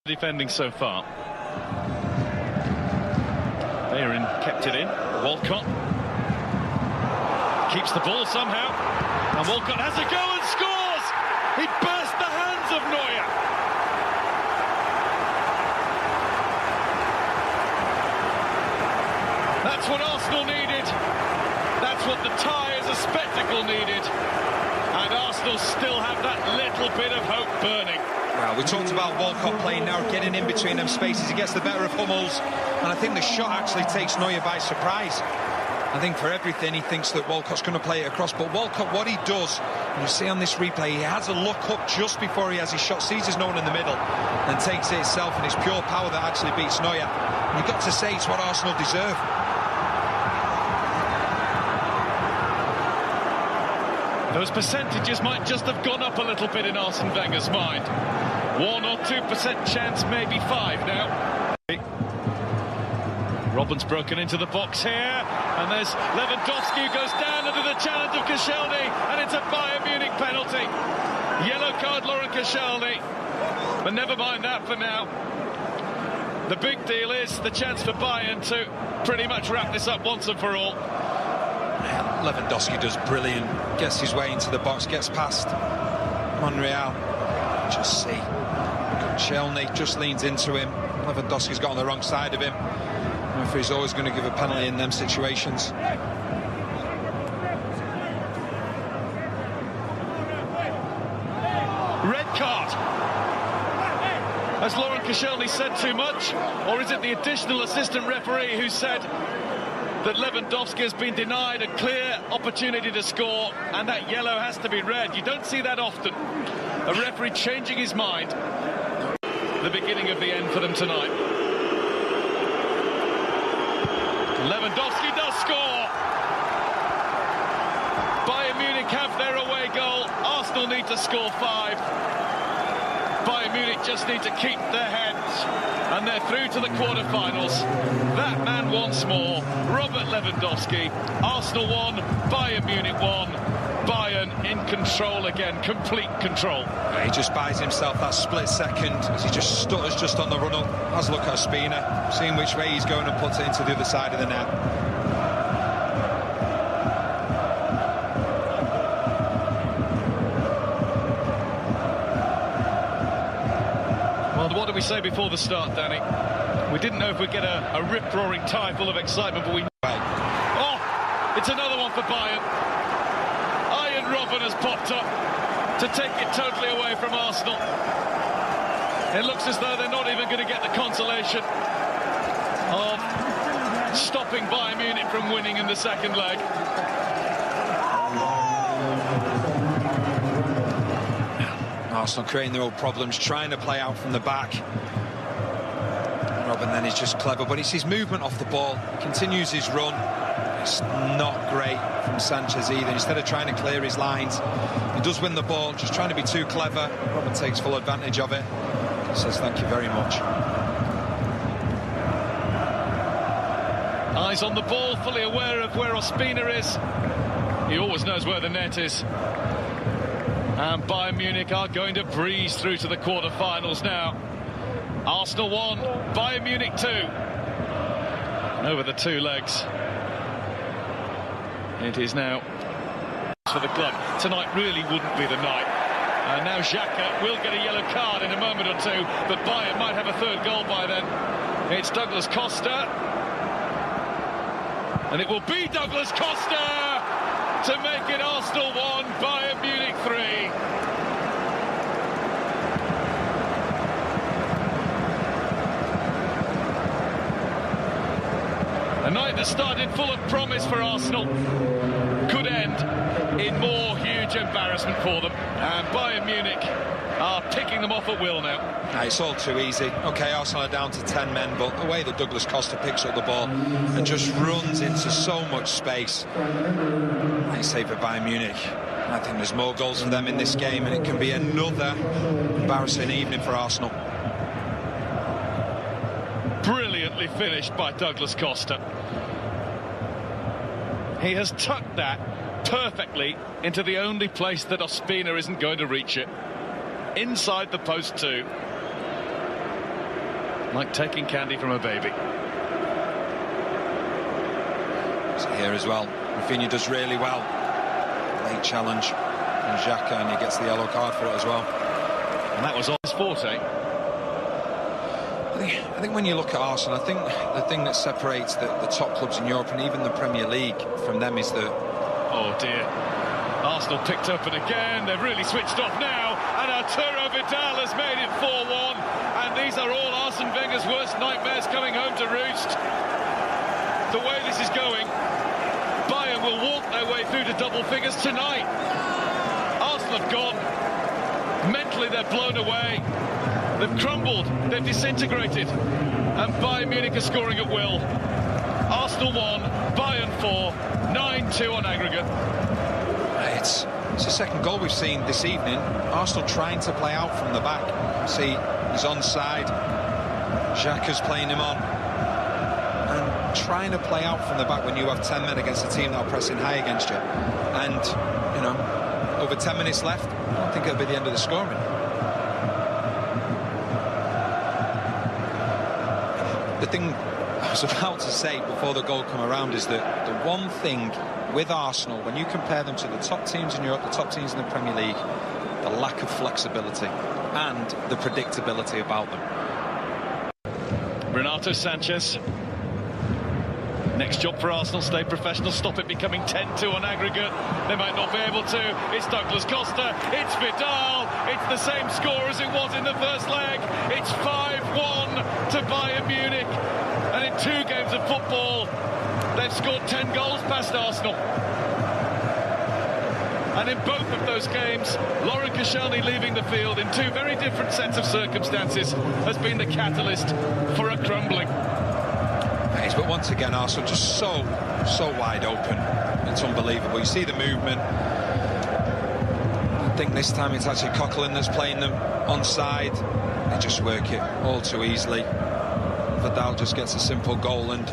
Defending so far. Bayern kept it in. Walcott keeps the ball somehow, and Walcott has a go and scores. He burst the hands of Neuer. That's what Arsenal needed. That's what the tie as a spectacle needed, and Arsenal still have that little bit of hope burning. Well, we talked about Walcott playing now, getting in between them spaces. He gets the better of Hummels, and I think the shot actually takes Neuer by surprise. I think for everything, he thinks that Walcott's going to play it across, but Walcott, what he does, you see on this replay, he has a look up just before he has his shot, sees there's no one in the middle, and takes it itself, and it's pure power that actually beats Neuer. And you've got to say it's what Arsenal deserve. Those percentages might just have gone up a little bit in Arsene Wenger's mind. 1 or 2% chance, maybe 5 now. Robben's broken into the box here, and there's Lewandowski who goes down under the challenge of Koscielny, and it's a Bayern Munich penalty. Yellow card, Laurent Koscielny. But never mind that for now. The big deal is the chance for Bayern to pretty much wrap this up once and for all. Lewandowski does brilliant, gets his way into the box, gets past Monreal. Just see, Koscielny just leans into him. Lewandowski's got on the wrong side of him. The referee's always going to give a penalty in them situations. Red card. Has Laurent Koscielny said too much, or is it the additional assistant referee who said that Lewandowski has been denied a clear opportunity to score, and that yellow has to be red? You don't see that often. A referee changing his mind. The beginning of the end for them tonight. Lewandowski does score. Bayern Munich have their away goal. Arsenal need to score 5. Bayern Munich just need to keep their heads, and they're through to the quarter-finals. That man once more, Robert Lewandowski. Arsenal 1, Bayern Munich 1. Bayern in control again, complete control. He just buys himself that split second as he just stutters just on the run-up. Has a look at Ospina, seeing which way he's going and puts it into the other side of the net. Well, what did we say before the start, Danny? We didn't know if we'd get a rip-roaring tie full of excitement, but we... Oh, it's another one for Bayern. Robben has popped up to take it totally away from Arsenal. It looks as though they're not even going to get the consolation of stopping Bayern Munich from winning in the second leg. Arsenal creating their own problems, trying to play out from the back. Robben then is just clever, but it's his movement off the ball. He continues his run. It's not great from Sanchez either. Instead of trying to clear his lines, he does win the ball, just trying to be too clever. Robben takes full advantage of it. He says thank you very much. Eyes on the ball, fully aware of where Ospina is. He always knows where the net is. And Bayern Munich are going to breeze through to the quarter-finals now. Arsenal 1, Bayern Munich 2. And over the 2 legs, it is now for the club. Tonight really wouldn't be the night. And now Xhaka will get a yellow card in a moment or two, but Bayern might have a 3rd goal by then. It's Douglas Costa. And it will be Douglas Costa to make it Arsenal 1, Bayern Munich 3. A night that started full of promise for Arsenal could end in more huge embarrassment for them. And Bayern Munich are picking them off at will now. It's all too easy. OK, Arsenal are down to 10 men, but the way that Douglas Costa picks up the ball and just runs into so much space. Nice save for Bayern Munich. I think there's more goals for them in this game, and it can be another embarrassing evening for Arsenal. Brilliantly finished by Douglas Costa. He has tucked that perfectly into the only place that Ospina isn't going to reach it. Inside the post too. like taking candy from a baby. So here as well, Rafinha does really well. Late challenge from Xhaka, and he gets the yellow card for it as well. And that was on his forte. I think when you look at Arsenal, I think the thing that separates the top clubs in Europe and even the Premier League from them is that... Oh dear. Arsenal picked up, and again they've really switched off now, and Arturo Vidal has made it 4-1, and these are all Arsene Wenger's worst nightmares coming home to roost. The way this is going, Bayern will walk their way through to double figures tonight. Arsenal have gone. Mentally they're blown away. They've crumbled, they've disintegrated, and Bayern Munich are scoring at will. Arsenal 1, Bayern 4, 9-2 on aggregate. It's the second goal we've seen this evening. Arsenal trying to play out from the back. See, he's onside. Xhaka's playing him on. And trying to play out from the back when you have 10 men against a team that are pressing high against you. And, you know, over 10 minutes left, I don't think it'll be the end of the scoring. The thing I was about to say before the goal come around is that the one thing with Arsenal, when you compare them to the top teams in Europe, the top teams in the Premier League, the lack of flexibility and the predictability about them. Renato Sanchez. Next job for Arsenal, stay professional, stop it becoming 10-2 on aggregate. They might not be able to. It's Douglas Costa, it's Vidal, it's the same score as it was in the first leg. It's 5-1 to Bayern Munich. And in 2 games of football, they've scored 10 goals past Arsenal. And in both of those games, Laurent Koscielny leaving the field in 2 very different sets of circumstances has been the catalyst for a crumbling. But once again, Arsenal just so wide open. It's unbelievable. You see the movement. I think this time it's actually Coquelin that's playing them onside. They just work it all too easily. Vidal just gets a simple goal, and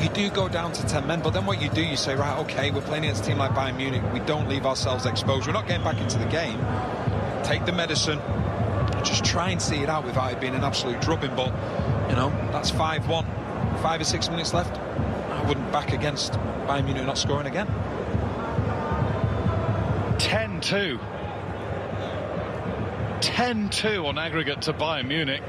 you do go down to 10 men, but then what you do, you say, right, okay, we're playing against a team like Bayern Munich, we don't leave ourselves exposed, we're not getting back into the game, take the medicine, just try and see it out without it being an absolute drubbing. But you know, that's 5-1, 5 or 6 minutes left. I wouldn't back against Bayern Munich not scoring again. 10-2 on aggregate to Bayern Munich.